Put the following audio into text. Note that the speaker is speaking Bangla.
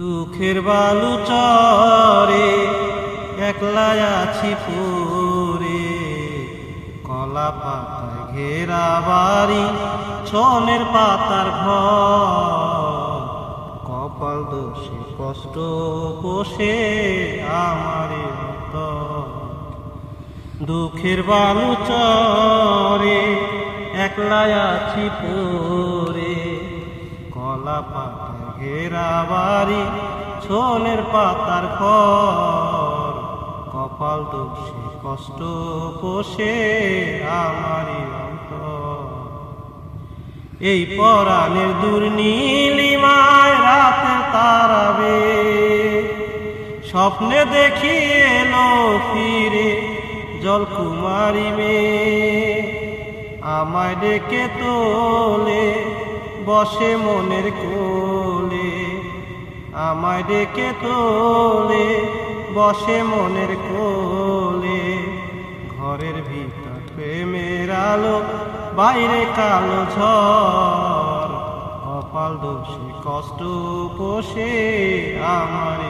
দুঃখের বালু চরে একলা আছি পুরে, কলা পাতায় ঘেরা বাড়ি, ছনের পাতার ঘর। কপাল দোষে কষ্ট পোষে আমারে অন্তর। দুঃখের বালু চরে একলা আছি পুরে, কলা পাতায় ঘেরা বাড়ি, ছনের পাতার ঘর। কপাল দোষে কষ্ট পোষে আমারই অন্তর। এই পরাণের দুর্নীলিমায় রাতে তারাবে, স্বপ্নে দেখি এলো ফিরে জলকুমারী মেয়ে। আমায় ডেকে তোলে বসে মনের কোলে, আমায় ডেকে তোলে বসে মনের কোলে। ঘরের ভিতর প্রেমের আলো, বাইরে কালো ঝড়। কপাল দোষে কষ্ট পোষে আমার